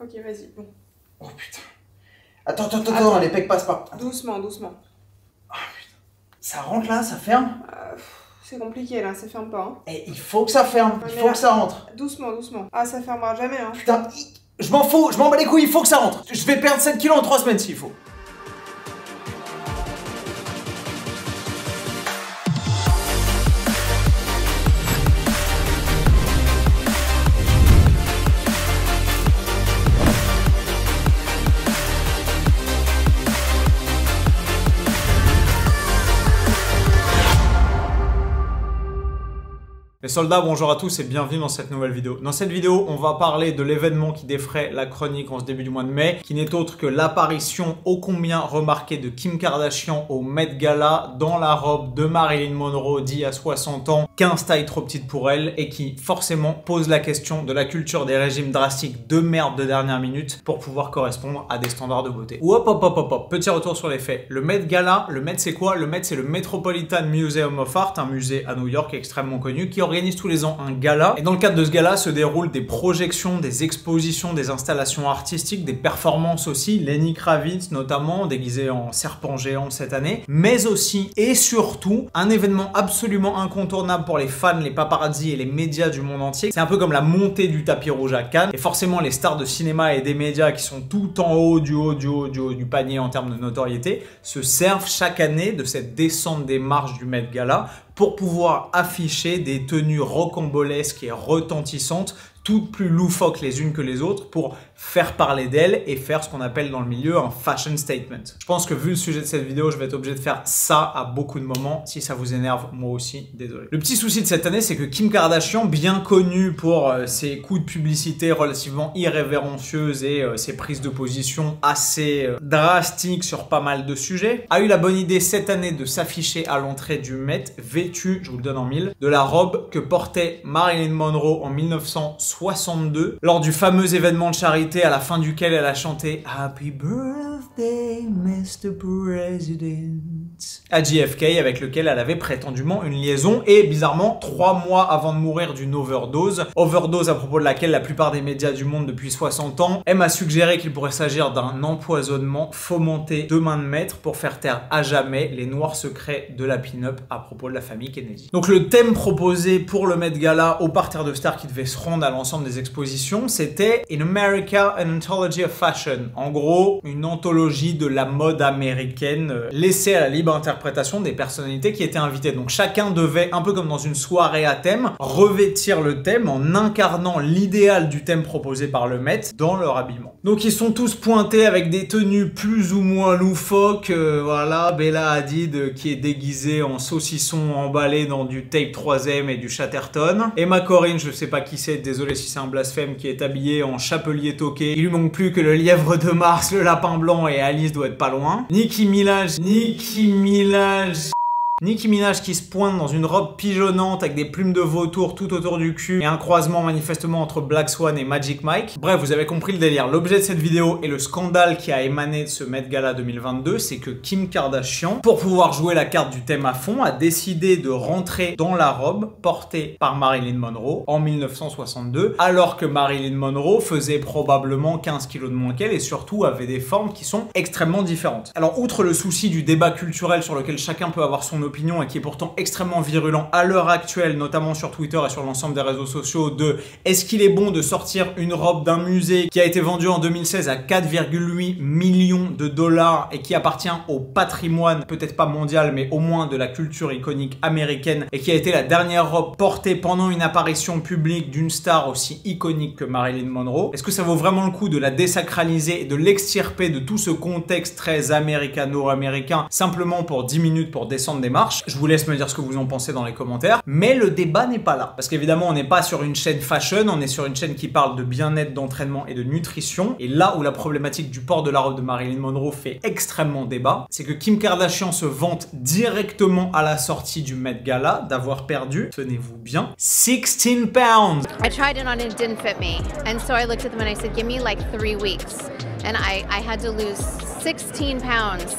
Ok, vas-y, bon. Oh putain. Attends, les pecs passent pas. Attends. Doucement, doucement. Oh putain. Ça rentre là, ça ferme? C'est compliqué là, ça ferme pas. Hein. Et il faut que ça ferme, il faut que ça rentre. Doucement, doucement. Ah, ça fermera jamais, hein. Putain, je m'en fous, je m'en bats les couilles, il faut que ça rentre. Je vais perdre 7 kilos en 3 semaines s'il faut. Les soldats, bonjour à tous et bienvenue dans cette nouvelle vidéo. Dans cette vidéo, on va parler de l'événement qui défraie la chronique en ce début du mois de mai, qui n'est autre que l'apparition ô combien remarquée de Kim Kardashian au Met Gala dans la robe de Marilyn Monroe d'il y a 60 ans, 15 tailles trop petites pour elle et qui forcément pose la question de la culture des régimes drastiques de merde de dernière minute pour pouvoir correspondre à des standards de beauté. Hop, petit retour sur les faits. Le Met Gala, le Met c'est quoi? Le Met c'est le Metropolitan Museum of Art, un musée à New York extrêmement connu qui organise tous les ans un gala. Et dans le cadre de ce gala se déroulent des projections, des expositions, des installations artistiques, des performances aussi. Lenny Kravitz notamment, déguisé en serpent géant cette année. Mais aussi et surtout, un événement absolument incontournable pour les fans, les paparazzi et les médias du monde entier. C'est un peu comme la montée du tapis rouge à Cannes. Et forcément, les stars de cinéma et des médias qui sont tout en haut du panier en termes de notoriété se servent chaque année de cette descente des marches du Met Gala pour pouvoir afficher des tenues rocambolesques et retentissantes, toutes plus loufoques les unes que les autres, pour faire parler d'elles et faire ce qu'on appelle dans le milieu un fashion statement. Je pense que vu le sujet de cette vidéo, je vais être obligé de faire ça à beaucoup de moments. Si ça vous énerve, moi aussi, désolé. Le petit souci de cette année, c'est que Kim Kardashian, bien connue pour ses coups de publicité relativement irrévérencieuses et ses prises de position assez drastiques sur pas mal de sujets, a eu la bonne idée cette année de s'afficher à l'entrée du Met, vêtue, je vous le donne en mille, de la robe que portait Marilyn Monroe en 1962 lors du fameux événement de charité à la fin duquel elle a chanté Happy Birthday Mr. President à JFK, avec lequel elle avait prétendument une liaison et bizarrement 3 mois avant de mourir d'une overdose à propos de laquelle la plupart des médias du monde depuis 60 ans aiment à suggérer qu'il pourrait s'agir d'un empoisonnement fomenté de main de maître pour faire taire à jamais les noirs secrets de la pin-up à propos de la famille Kennedy. Donc le thème proposé pour le Met Gala au parterre de stars qui devait se rendre à l'ensemble des expositions, c'était In America, an Anthology of Fashion. En gros, une anthologie de la mode américaine laissée à la libre interprétation des personnalités qui étaient invitées. Donc chacun devait, un peu comme dans une soirée à thème, revêtir le thème en incarnant l'idéal du thème proposé par le Met dans leur habillement. Donc ils sont tous pointés avec des tenues plus ou moins loufoques. Voilà, Bella Hadid qui est déguisée en saucisson emballé dans du tape 3M et du Chatterton. Emma Corrin, je sais pas qui c'est, désolé si c'est un blasphème, qui est habillée en chapelier toqué. Il lui manque plus que le lièvre de Mars, le lapin blanc et Alice doit être pas loin. Nicki Minaj qui se pointe dans une robe pigeonnante avec des plumes de vautour tout autour du cul et un croisement manifestement entre Black Swan et Magic Mike. Bref, vous avez compris le délire. L'objet de cette vidéo et le scandale qui a émané de ce Met Gala 2022, c'est que Kim Kardashian, pour pouvoir jouer la carte du thème à fond, a décidé de rentrer dans la robe portée par Marilyn Monroe en 1962, alors que Marilyn Monroe faisait probablement 15 kilos de moins qu'elle et surtout avait des formes qui sont extrêmement différentes. Alors, outre le souci du débat culturel sur lequel chacun peut avoir son opinion et qui est pourtant extrêmement virulent à l'heure actuelle, notamment sur Twitter et sur l'ensemble des réseaux sociaux, de est-ce qu'il est bon de sortir une robe d'un musée qui a été vendue en 2016 à 4,8 millions de dollars et qui appartient au patrimoine, peut-être pas mondial, mais au moins de la culture iconique américaine et qui a été la dernière robe portée pendant une apparition publique d'une star aussi iconique que Marilyn Monroe. Est-ce que ça vaut vraiment le coup de la désacraliser et de l'extirper de tout ce contexte très américano-américain simplement pour 10 minutes pour descendre des marches? Je vous laisse me dire ce que vous en pensez dans les commentaires, mais le débat n'est pas là. Parce qu'évidemment, on n'est pas sur une chaîne fashion, on est sur une chaîne qui parle de bien-être, d'entraînement et de nutrition. Et là où la problématique du port de la robe de Marilyn Monroe fait extrêmement débat, c'est que Kim Kardashian se vante directement à la sortie du Met Gala d'avoir perdu, tenez-vous bien, 16 pounds. I tried it on and it didn't fit me. And so I looked at them and I said, give me like 3 weeks. And I had to lose 16 pounds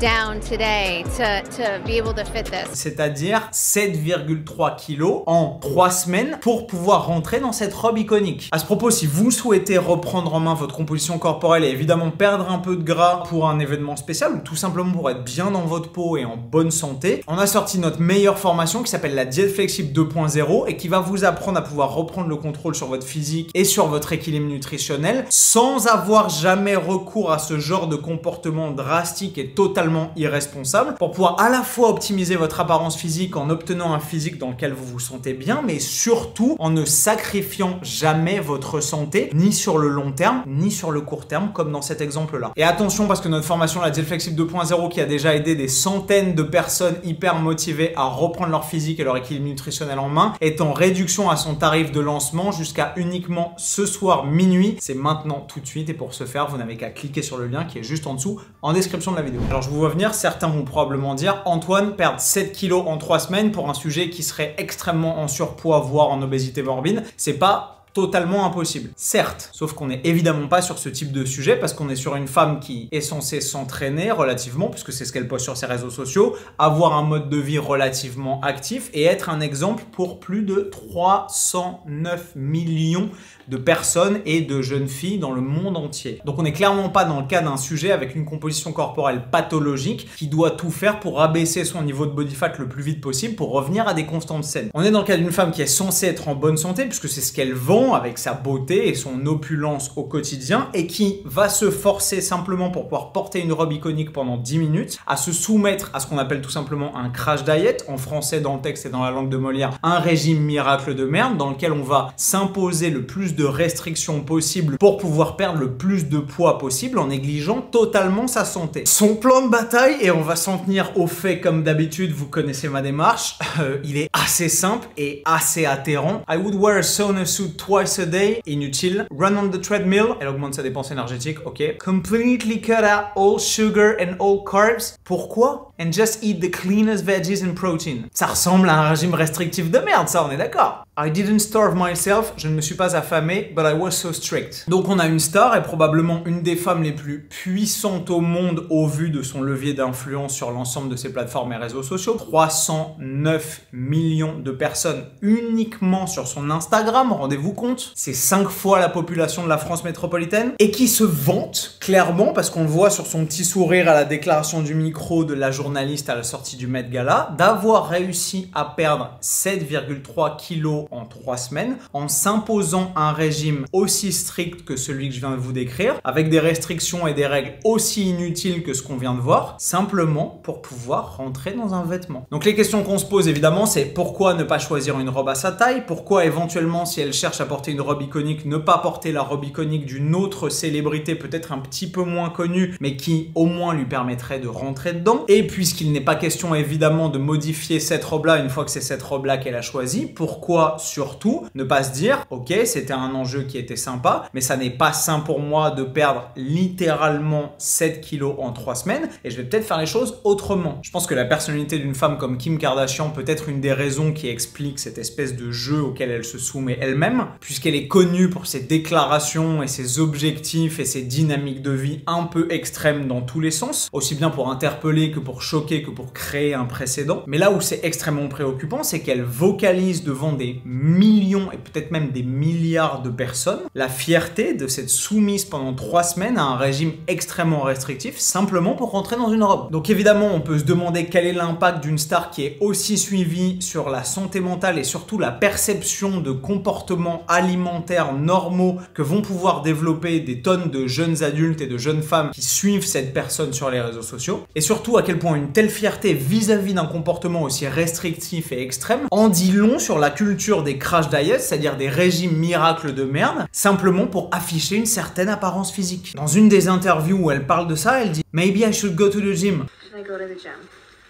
down today to be able to fit this. C'est-à-dire 7,3 kilos en 3 semaines pour pouvoir rentrer dans cette robe iconique. À ce propos, si vous souhaitez reprendre en main votre composition corporelle et évidemment perdre un peu de gras pour un événement spécial ou tout simplement pour être bien dans votre peau et en bonne santé, on a sorti notre meilleure formation qui s'appelle la Diète Flexible 2.0 et qui va vous apprendre à pouvoir reprendre le contrôle sur votre physique et sur votre équilibre nutritionnel sans avoir jamais recours à ce genre de comportement drastique et totalement irresponsable pour pouvoir à la fois optimiser votre apparence physique en obtenant un physique dans lequel vous vous sentez bien, mais surtout en ne sacrifiant jamais votre santé, ni sur le long terme, ni sur le court terme, comme dans cet exemple-là. Et attention, parce que notre formation, la Diète Flexible 2.0, qui a déjà aidé des centaines de personnes hyper motivées à reprendre leur physique et leur équilibre nutritionnel en main, est en réduction à son tarif de lancement jusqu'à uniquement ce soir minuit. C'est maintenant tout de suite et pour ce faire, vous n'avez qu'à cliquer sur le lien qui est juste en dessous en description de la vidéo. Alors je vous vois venir, certains vont probablement dire Antoine, perdre 7 kilos en 3 semaines pour un sujet qui serait extrêmement en surpoids, voire en obésité morbide, c'est pas totalement impossible. Certes, sauf qu'on n'est évidemment pas sur ce type de sujet parce qu'on est sur une femme qui est censée s'entraîner relativement, puisque c'est ce qu'elle poste sur ses réseaux sociaux, avoir un mode de vie relativement actif et être un exemple pour plus de 309 millions de personnes et de jeunes filles dans le monde entier. Donc on n'est clairement pas dans le cas d'un sujet avec une composition corporelle pathologique qui doit tout faire pour abaisser son niveau de body fat le plus vite possible pour revenir à des constantes saines. On est dans le cas d'une femme qui est censée être en bonne santé puisque c'est ce qu'elle vend avec sa beauté et son opulence au quotidien et qui va se forcer simplement pour pouvoir porter une robe iconique pendant 10 minutes, à se soumettre à ce qu'on appelle tout simplement un crash diet, en français dans le texte et dans la langue de Molière, un régime miracle de merde dans lequel on va s'imposer le plus de restrictions possibles pour pouvoir perdre le plus de poids possible en négligeant totalement sa santé. Son plan de bataille, et on va s'en tenir aux faits comme d'habitude, vous connaissez ma démarche, il est assez simple et assez atterrant. I would wear a sauna suit twice a day, inutile. Run on the treadmill, elle augmente sa dépense énergétique, ok. Completely cut out all sugar and all carbs. Pourquoi? And just eat the cleanest veggies and protein. Ça ressemble à un régime restrictif de merde, ça on est d'accord. I didn't starve myself, je ne me suis pas affamé, but I was so strict. Donc on a une star et probablement une des femmes les plus puissantes au monde au vu de son levier d'influence sur l'ensemble de ses plateformes et réseaux sociaux. 309 millions de personnes uniquement sur son Instagram, rendez-vous compte. C'est 5 fois la population de la France métropolitaine et qui se vante clairement, parce qu'on le voit sur son petit sourire à la déclaration du micro de la journaliste à la sortie du Met Gala, d'avoir réussi à perdre 7,3 kilos en 3 semaines en s'imposant un régime aussi strict que celui que je viens de vous décrire, avec des restrictions et des règles aussi inutiles que ce qu'on vient de voir, simplement pour pouvoir rentrer dans un vêtement. Donc les questions qu'on se pose évidemment, c'est pourquoi ne pas choisir une robe à sa taille? Pourquoi éventuellement, si elle cherche à porter une robe iconique, ne pas porter la robe iconique d'une autre célébrité peut-être un petit peu moins connue, mais qui au moins lui permettrait de rentrer dedans? Et puisqu'il n'est pas question évidemment de modifier cette robe-là une fois que c'est cette robe-là qu'elle a choisie, pourquoi surtout ne pas se dire ok, c'était un enjeu qui était sympa, mais ça n'est pas sain pour moi de perdre littéralement 7 kilos en 3 semaines et je vais peut-être faire les choses autrement. Je pense que la personnalité d'une femme comme Kim Kardashian peut être une des raisons qui explique cette espèce de jeu auquel elle se soumet elle-même, puisqu'elle est connue pour ses déclarations et ses objectifs et ses dynamiques de vie un peu extrêmes dans tous les sens, aussi bien pour interpeller que pour choquer que pour créer un précédent. Mais là où c'est extrêmement préoccupant, c'est qu'elle vocalise devant des millions et peut-être même des milliards de personnes la fierté de s'être soumise pendant 3 semaines à un régime extrêmement restrictif simplement pour rentrer dans une robe. Donc évidemment on peut se demander quel est l'impact d'une star qui est aussi suivie sur la santé mentale et surtout la perception de comportements alimentaires normaux que vont pouvoir développer des tonnes de jeunes adultes et de jeunes femmes qui suivent cette personne sur les réseaux sociaux, et surtout à quel point une telle fierté vis-à-vis d'un comportement aussi restrictif et extrême en dit long sur la culture des crash diets, c'est-à-dire des régimes miracles de merde, simplement pour afficher une certaine apparence physique. Dans une des interviews où elle parle de ça, elle dit « Maybe I should go to the gym ».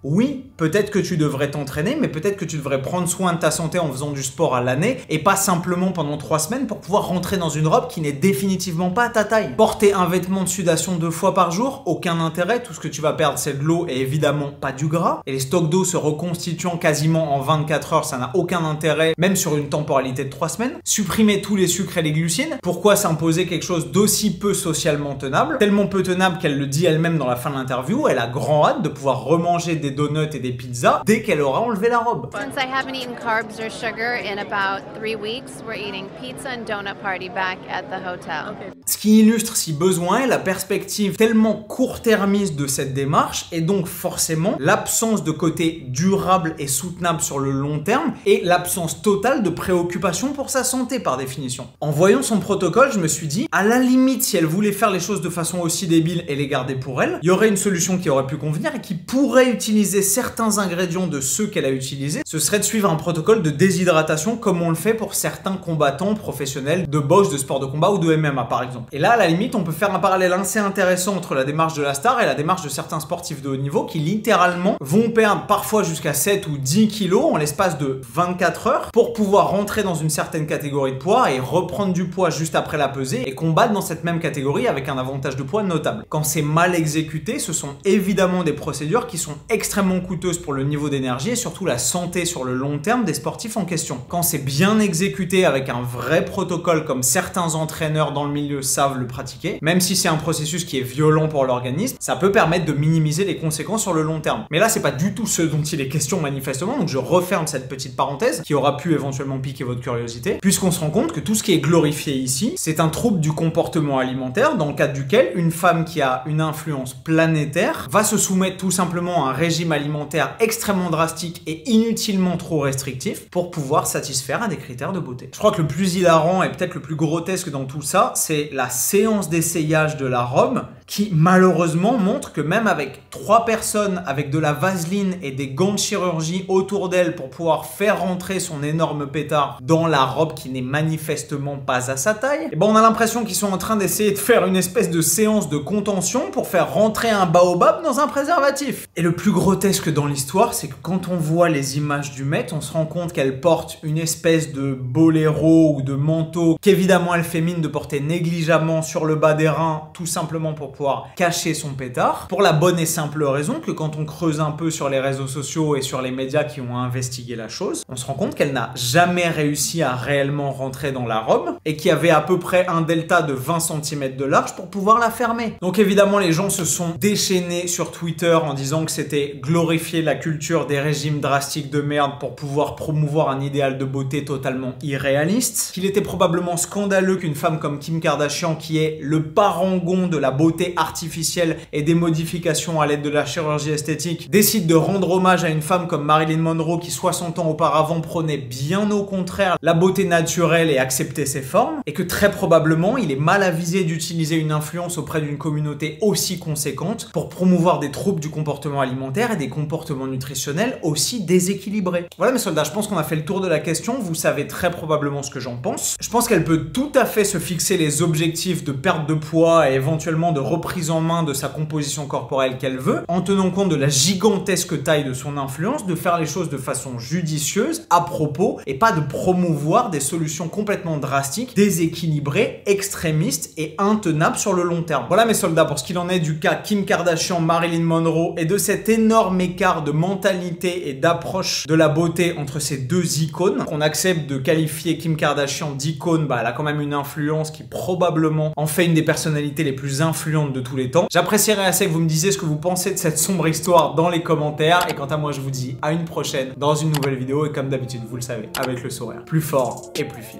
Oui, peut-être que tu devrais t'entraîner, mais peut-être que tu devrais prendre soin de ta santé en faisant du sport à l'année et pas simplement pendant 3 semaines pour pouvoir rentrer dans une robe qui n'est définitivement pas à ta taille. Porter un vêtement de sudation 2 fois par jour, aucun intérêt, tout ce que tu vas perdre c'est de l'eau et évidemment pas du gras. Et les stocks d'eau se reconstituant quasiment en 24 heures, ça n'a aucun intérêt, même sur une temporalité de 3 semaines. Supprimer tous les sucres et les glucides. Pourquoi s'imposer quelque chose d'aussi peu socialement tenable? Tellement peu tenable qu'elle le dit elle-même dans la fin de l'interview, elle a grand hâte de pouvoir remanger des donuts et des pizzas dès qu'elle aura enlevé la robe. Since I haven't eaten carbs or sugar in about 3 weeks, we're eating pizza and donut party back at the hotel. Ce qui illustre si besoin est la perspective tellement court-termiste de cette démarche et donc forcément l'absence de côté durable et soutenable sur le long terme et l'absence totale de préoccupation pour sa santé par définition. En voyant son protocole, je me suis dit, à la limite, si elle voulait faire les choses de façon aussi débile et les garder pour elle, il y aurait une solution qui aurait pu convenir et qui pourrait utiliser certains ingrédients de ceux qu'elle a utilisés. Ce serait de suivre un protocole de déshydratation comme on le fait pour certains combattants professionnels de boxe, de sport de combat ou de MMA par exemple. Et là, à la limite, on peut faire un parallèle assez intéressant entre la démarche de la star et la démarche de certains sportifs de haut niveau qui littéralement vont perdre parfois jusqu'à 7 ou 10 kilos en l'espace de 24 heures pour pouvoir rentrer dans une certaine catégorie de poids et reprendre du poids juste après la pesée et combattre dans cette même catégorie avec un avantage de poids notable. Quand c'est mal exécuté, ce sont évidemment des procédures qui sont extrêmement coûteuses pour le niveau d'énergie et surtout la santé sur le long terme des sportifs en question. Quand c'est bien exécuté avec un vrai protocole comme certains entraîneurs dans le milieu savent le pratiquer, même si c'est un processus qui est violent pour l'organisme, ça peut permettre de minimiser les conséquences sur le long terme. Mais là, c'est pas du tout ce dont il est question manifestement, donc je referme cette petite parenthèse qui aura pu éventuellement piquer votre curiosité, puisqu'on se rend compte que tout ce qui est glorifié ici, c'est un trouble du comportement alimentaire dans le cadre duquel une femme qui a une influence planétaire va se soumettre tout simplement à un régime alimentaire extrêmement drastique et inutilement trop restrictif pour pouvoir satisfaire à des critères de beauté. Je crois que le plus hilarant et peut-être le plus grotesque dans tout ça, c'est la séance d'essayage de la robe qui malheureusement montre que même avec 3 personnes avec de la vaseline et des gants de chirurgie autour d'elle pour pouvoir faire rentrer son énorme pétard dans la robe qui n'est manifestement pas à sa taille, et ben on a l'impression qu'ils sont en train d'essayer de faire une espèce de séance de contention pour faire rentrer un baobab dans un préservatif. Et le plus grotesque dans l'histoire, c'est que quand on voit les images du Met, on se rend compte qu'elle porte une espèce de boléro ou de manteau qu'évidemment elle fait mine de porter négligemment sur le bas des reins, tout simplement pour pouvoir cacher son pétard, pour la bonne et simple raison que quand on creuse un peu sur les réseaux sociaux et sur les médias qui ont investigué la chose, on se rend compte qu'elle n'a jamais réussi à réellement rentrer dans la robe et qu'il y avait à peu près un delta de 20 cm de large pour pouvoir la fermer. Donc évidemment les gens se sont déchaînés sur Twitter en disant que c'était glorifier la culture des régimes drastiques de merde pour pouvoir promouvoir un idéal de beauté totalement irréaliste, qu'il était probablement scandaleux qu'une femme comme Kim Kardashian, qui est le parangon de la beauté artificielle et des modifications à l'aide de la chirurgie esthétique, décide de rendre hommage à une femme comme Marilyn Monroe qui 60 ans auparavant prônait bien au contraire la beauté naturelle et acceptait ses formes, et que très probablement il est mal avisé d'utiliser une influence auprès d'une communauté aussi conséquente pour promouvoir des troubles du comportement alimentaire et des comportements nutritionnels aussi déséquilibrés. Voilà mes soldats, je pense qu'on a fait le tour de la question, vous savez très probablement ce que j'en pense. Je pense qu'elle peut tout à fait se fixer les objectifs de perte de poids et éventuellement de reprise en main de sa composition corporelle qu'elle veut, en tenant compte de la gigantesque taille de son influence, de faire les choses de façon judicieuse, à propos, et pas de promouvoir des solutions complètement drastiques, déséquilibrées, extrémistes et intenables sur le long terme. Voilà mes soldats pour ce qu'il en est du cas Kim Kardashian, Marilyn Monroe et de cet énorme écart de mentalité et d'approche de la beauté entre ces deux icônes. Qu'on accepte de qualifier Kim Kardashian d'icône, bah elle a quand même une influence qui probablement en fait une des personnalités les plus influentes de tous les temps. J'apprécierais assez que vous me disiez ce que vous pensez de cette sombre histoire dans les commentaires, et quant à moi je vous dis à une prochaine dans une nouvelle vidéo, et comme d'habitude vous le savez, avec le sourire plus fort et plus fit.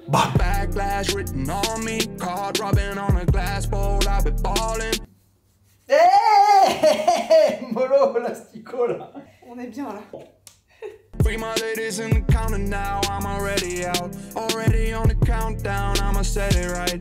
Bam. Backlash written on me, card rubbing on a glass bowl, I've been balling. Mollo, l'astico là. On est bien là. Free my ladies in the counter now, I'm already out. Already on the countdown, I'ma set it right.